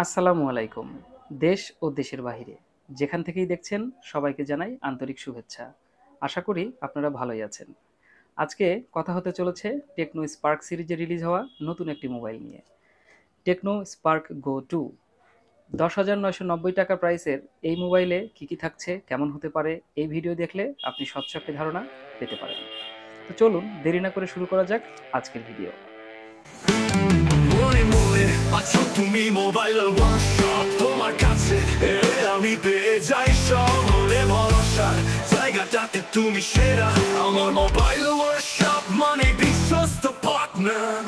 আসসালামু আলাইকুম। দেশ ও দেশের বাহিরে যেখান থেকেই দেখছেন সবাইকে জানাই আন্তরিক শুভেচ্ছা। আশা করি আপনারা ভালোই আছেন। আজকে কথা হতে চলেছে টেকনো স্পার্ক সিরিজে রিলিজ হওয়া নতুন একটি মোবাইল নিয়ে। টেকনো স্পার্ক গো 2 10,990 টাকা প্রাইসের এই মোবাইলে কী থাকছে, কেমন হতে পারে, এই ভিডিও দেখলে আপনি স্বচ্ছ একটি ধারণা পেতে পারেন। তো চলুন দেরি না করে শুরু করা যাক আজকের ভিডিও। আছো তুমি মোবাইল ওয়ার্কশপ, তোমার কাছে আমি পেয়ে যাই শহরে ভরসার জায়গাটাতে তুমি সেরা। আমার মোবাইল ওয়ার্কশপ মানে বিশ্বস্ত partner.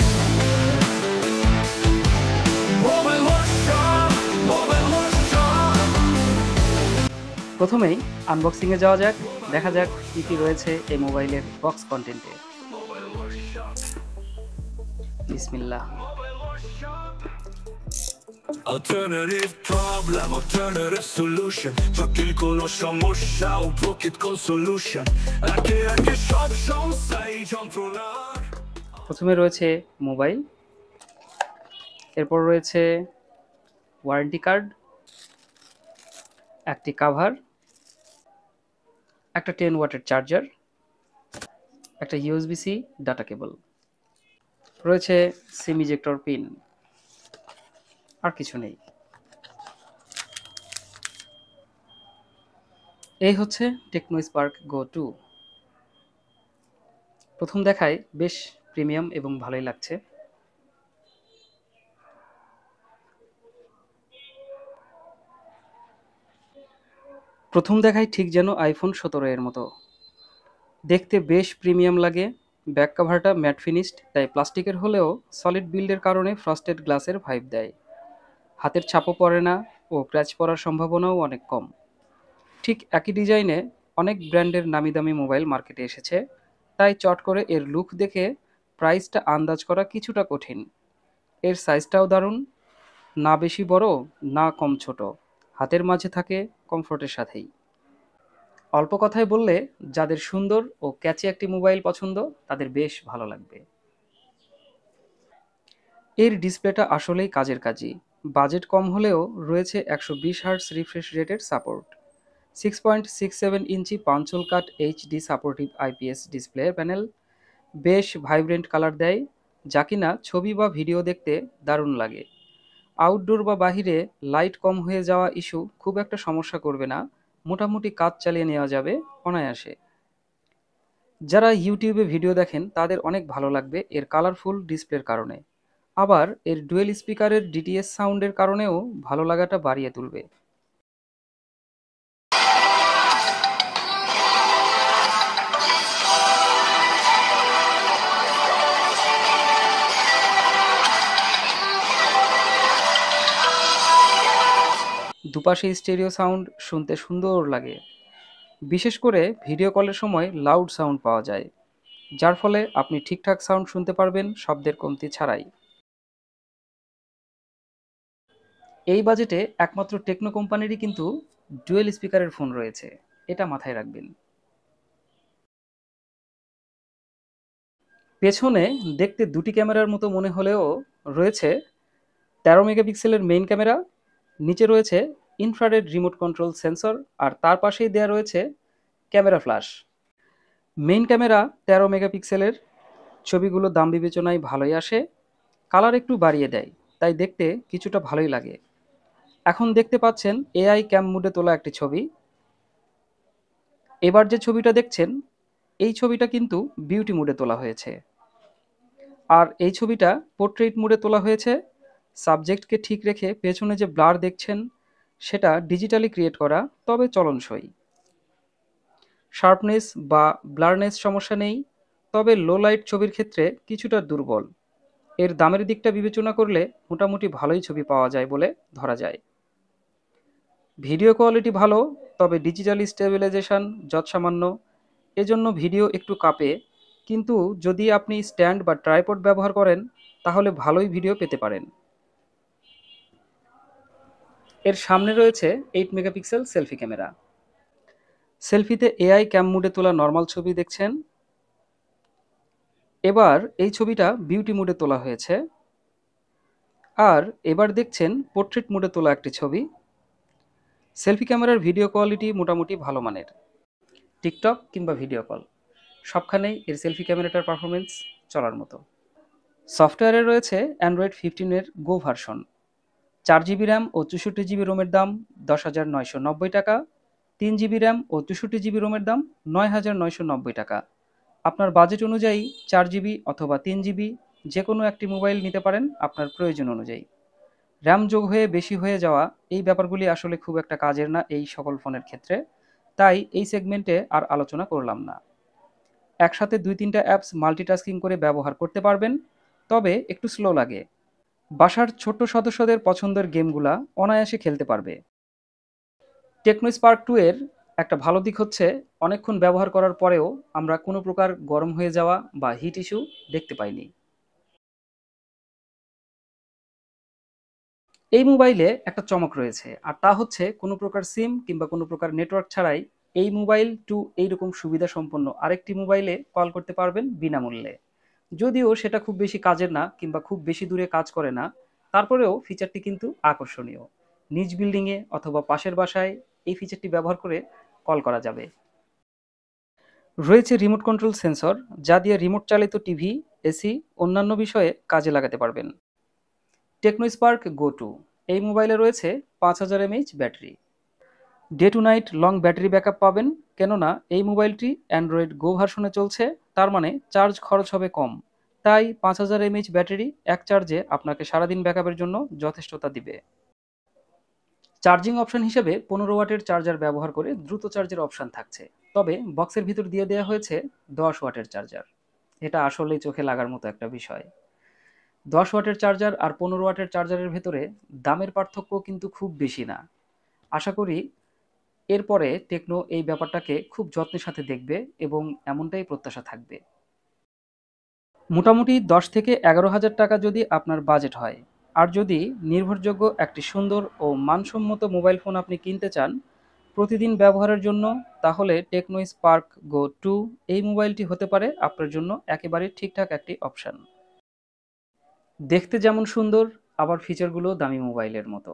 Mobile workshop, mobile workshop. প্রথমেই আনবক্সিংয়ে যাওয়া যাক, দেখা যাক কী কী রয়েছে এই মোবাইলের বক্স কন্টেন্টে। বিসমিল্লাহ। Alternative problem, alternative solution. জটিল কোনো সমস্যা উপকৃত কোন সলিউশন। একে একে সব সমস্যাই যন্ত্রণা। প্রথমে রয়েছে মোবাইল, এরপর রয়েছে ওয়ারেন্টি কার্ড, একটি কাভার, একটা 10 ওয়াটের চার্জার, একটা USB-C ডাটা কেবল, রয়েছে সিম ইজেক্টর পিন, আর কিছু নেই। এই হচ্ছে টেকনো স্পার্ক গো 2। প্রথম দেখায় বেশ প্রিমিয়াম এবং ভালোই লাগছে। প্রথম দেখায় ঠিক যেন আইফোন 17 এর মতো দেখতে, বেশ প্রিমিয়াম লাগে। ব্যাক কাভারটা ম্যাট ফিনিশড, তাই প্লাস্টিকের হলেও সলিড বিল্ডের কারণে ফ্রস্টেড গ্লাসের ভাইব দেয়। হাতের ছাপও পড়ে না ও ক্র্যাচ পড়ার সম্ভাবনাও অনেক কম। ঠিক একই ডিজাইনে অনেক ব্র্যান্ডের নামিদামি মোবাইল মার্কেটে এসেছে, তাই চট করে এর লুক দেখে প্রাইসটা আন্দাজ করা কিছুটা কঠিন। এর সাইজটাও দারুণ, না বেশি বড় না কম ছোট, হাতের মাঝে থাকে কমফোর্টের সাথেই। অল্প কথায় বললে, যাদের সুন্দর ও ক্যাচি একটি মোবাইল পছন্দ তাদের বেশ ভালো লাগবে। এর ডিসপ্লেটা আসলেই কাজের কাজই। বাজেট কম হলেও রয়েছে 120 হার্টজ রিফ্রেশ রেটের সাপোর্ট, 6.67 ইঞ্চি punch hole cut HD supportive IPS display panel, বেশ ভাইব্রেন্ট কালার দেয়, যা কিনা ছবি বা ভিডিও দেখতে দারুণ লাগে। আউটডোর বা বাহিরে লাইট কম হয়ে যাওয়া ইস্যু খুব একটা সমস্যা করবে না, মোটামুটি কাজ চালিয়ে নেওয়া যাবে অনায়াসে। যারা ইউটিউবে ভিডিও দেখেন তাদের অনেক ভালো লাগবে এর কালারফুল ডিসপ্লের কারণে, আবার এর ডুয়েল স্পিকারের ডিটিএস সাউন্ডের কারণেও ভালো লাগাটা বাড়িয়ে তুলবে। দুপাশে স্টেরিও সাউন্ড শুনতে সুন্দর লাগে, বিশেষ করে ভিডিও কলের সময় লাউড সাউন্ড পাওয়া যায়, যার ফলে আপনি ঠিকঠাক সাউন্ড শুনতে পারবেন শব্দের কমতি ছাড়াই। এই বাজেটে একমাত্র টেকনো কোম্পানিরই কিন্তু ডুয়েল স্পিকারের ফোন রয়েছে, এটা মাথায় রাখবেন। পেছনে দেখতে দুটি ক্যামেরার মতো মনে হলেও রয়েছে 13 মেগাপিক্সেলের মেইন ক্যামেরা, নিচে রয়েছে ইনফ্রারেড রিমোট কন্ট্রোল সেন্সর, আর তার পাশেই দেয়া রয়েছে ক্যামেরা ফ্ল্যাশ। মেইন ক্যামেরা 13 মেগাপিক্সেলের, ছবিগুলো দাম বিবেচনায় ভালোই আসে, কালার একটু বাড়িয়ে দেয়, তাই দেখতে কিছুটা ভালোই লাগে। এখন দেখতে পাচ্ছেন এআই ক্যাম মোডে তোলা একটি ছবি। এবার যে ছবিটা দেখছেন এই ছবিটা কিন্তু বিউটি মোডে তোলা হয়েছে, আর এই ছবিটা পোর্ট্রেট মোডে তোলা হয়েছে। সাবজেক্টকে ঠিক রেখে পেছনে যে ব্লার দেখছেন সেটা ডিজিটালি ক্রিয়েট করা, তবে চলনসই। শার্পনেস বা ব্লারনেস সমস্যা নেই, তবে লো লাইট ছবির ক্ষেত্রে কিছুটা দুর্বল। এর দামের দিকটা বিবেচনা করলে মোটামুটি ভালোই ছবি পাওয়া যায় বলে ধরা যায়। ভিডিও কোয়ালিটি ভালো, তবে ডিজিটাল স্টেবিলাইজেশন যৎসামান্য, এজন্য ভিডিও একটু কাঁপে, কিন্তু যদি আপনি স্ট্যান্ড বা ট্রাইপড ব্যবহার করেন তাহলে ভালোই ভিডিও পেতে পারেন। এর সামনে রয়েছে 8 মেগাপিক্সেল সেলফি ক্যামেরা। সেলফিতে এআই ক্যাম মোডে তোলা নর্মাল ছবি দেখছেন, এবার এই ছবিটা বিউটি মোডে তোলা হয়েছে। আর এবার দেখছেন পোর্ট্রেট মোডে তোলা একটি ছবি। সেলফি ক্যামেরার ভিডিও কোয়ালিটি মোটামুটি ভালো মানের। টিকটক কিংবা ভিডিও কল সবখানেই এর সেলফি ক্যামেরাটার পারফরমেন্স চলার মতো। সফটওয়্যারে রয়েছে অ্যান্ড্রয়েড 15-এর গো ভার্সন। 4 জিবি র্যাম ও 64 জিবি রোমের দাম 10,990 টাকা। 3 জিবি র্যাম ও 64 জিবি রোমের দাম 9,990 টাকা। আপনার বাজেট অনুযায়ী 4 জিবি অথবা 3 জিবি যে কোনো একটি মোবাইল নিতে পারেন আপনার প্রয়োজন অনুযায়ী। র্যাম যোগ হয়ে বেশি হয়ে যাওয়া এই ব্যাপারগুলি আসলে খুব একটা কাজের না এই সকল ফোনের ক্ষেত্রে, তাই এই সেগমেন্টে আর আলোচনা করলাম না। একসাথে 2-3টা অ্যাপস মাল্টিটাস্কিং করে ব্যবহার করতে পারবেন, তবে একটু স্লো লাগে। বাসার ছোট্ট সদস্যদের পছন্দের গেমগুলা অনায়াসে খেলতে পারবে। টেকনো স্পার্ক 2 এর একটা ভালো দিক হচ্ছে অনেকক্ষণ ব্যবহার করার পরেও আমরা কোনো প্রকার গরম হয়ে যাওয়া বা হিট ইস্যু দেখতে পাইনি। এই মোবাইলে একটা চমক রয়েছে, আর তা হচ্ছে কোনো প্রকার সিম কিংবা কোনো প্রকার নেটওয়ার্ক ছাড়াই এই মোবাইল টু এইরকম সুবিধা সম্পন্ন আরেকটি মোবাইলে কল করতে পারবেন বিনামূল্যে। যদিও সেটা খুব বেশি কাজের না কিংবা খুব বেশি দূরে কাজ করে না, তারপরেও ফিচারটি কিন্তু আকর্ষণীয়। নিজ বিল্ডিংয়ে অথবা পাশের বাসায় এই ফিচারটি ব্যবহার করে কল করা যাবে। রয়েছে রিমোট কন্ট্রোল সেন্সর, যা দিয়ে রিমোট চালিত টিভি, এসি অন্যান্য বিষয়ে কাজে লাগাতে পারবেন। টেকনো স্পার্ক গো 2 এই মোবাইলে রয়েছে 5000 mAh battery. Day to night long battery backup পাবেন, কেননা এই মোবাইলটি অ্যান্ড্রয়েড গো ভার্সনে চলছে, তার মানে চার্জ খরচ হবে কম। তাই 5000 mAh ব্যাটারি এক চার্জে আপনাকে সারাদিন ব্যাকআপের জন্য যথেষ্টতা দিবে। চার্জিং অপশন হিসেবে 15 ওয়াটের চার্জার ব্যবহার করে দ্রুত চার্জের অপশন থাকছে, তবে বক্সের ভিতর দিয়ে দেওয়া হয়েছে 10 ওয়াটের চার্জার। এটা আসলেই চোখে লাগার মতো একটা বিষয়। 10 ওয়াটের চার্জার আর 15 ওয়াটের চার্জারের ভেতরে দামের পার্থক্য কিন্তু খুব বেশি না। আশা করি এরপরে টেকনো এই ব্যাপারটাকে খুব যত্নের সাথে দেখবে এবং এমনটাই প্রত্যাশা থাকবে। মোটামুটি 10 থেকে 11,000 টাকা যদি আপনার বাজেট হয়, আর যদি নির্ভরযোগ্য একটি সুন্দর ও মানসম্মত মোবাইল ফোন আপনি কিনতে চান প্রতিদিন ব্যবহারের জন্য, তাহলে টেকনো স্পার্ক গো 2 এই মোবাইলটি হতে পারে আপনার জন্য একেবারে ঠিকঠাক একটি অপশন। দেখতে যেমন সুন্দর, আবার ফিচারগুলো দামি মোবাইলের মতো,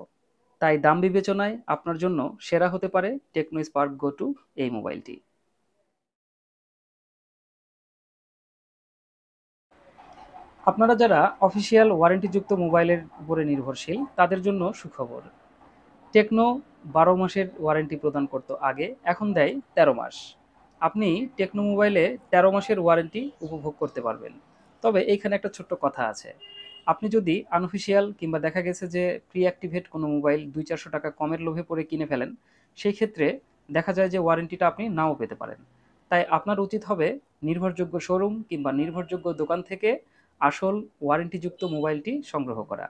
তাই দাম বিবেচনায় আপনার জন্য সেরা হতে পারে টেকনো স্পার্ক গো 2 এই মোবাইলটি। আপনারা যারা অফিসিয়াল ওয়ারেন্টিযুক্ত মোবাইলের উপরে নির্ভরশীল তাদের জন্য সুখবর। টেকনো 12 মাসের ওয়ারেন্টি প্রদান করত আগে, এখন দেয় 13 মাস। আপনি টেকনো মোবাইলে 13 মাসের ওয়ারেন্টি উপভোগ করতে পারবেন। তবে এইখানে একটা ছোট্ট কথা আছে, আপনি যদি আনঅফিসিয়াল কিংবা দেখা গেছে যে প্রি অ্যাক্টিভেট কোনো মোবাইল 200-400 টাকা কমের লোভে পড়ে কিনে ফেলেন, সেই ক্ষেত্রে দেখা যায় যে ওয়ারেন্টিটা আপনি নাও পেতে পারেন। তাই আপনার উচিত হবে নির্ভরযোগ্য শোরুম কিংবা নির্ভরযোগ্য দোকান থেকে আসল ওয়ারেন্টিযুক্ত মোবাইলটি সংগ্রহ করা।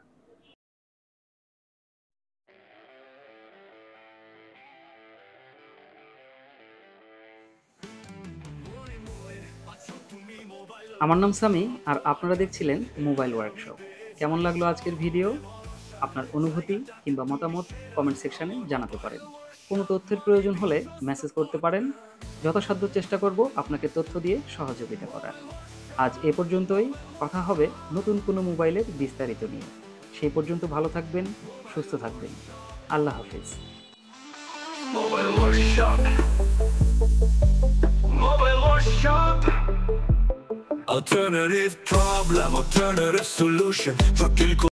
আমার নাম সামি, আর আপনারা দেখছিলেন মোবাইল ওয়ার্কশপ। কেমন লাগলো আজকের ভিডিও? আপনার অনুভূতি কিংবা মতামত কমেন্ট সেকশনে জানাতে পারেন। কোনো তথ্যের প্রয়োজন হলে মেসেজ করতে পারেন, যথাসাধ্য চেষ্টা করব আপনাকে তথ্য দিয়ে সহযোগিতা করার। আজ এ পর্যন্তই, কথা হবে নতুন কোনো মোবাইলের বিস্তারিত নিয়ে। সেই পর্যন্ত ভালো থাকবেন, সুস্থ থাকবেন। আল্লাহ হাফিজ। Mobile Workshop. Mobile Workshop. Alternative problem, alternative solution.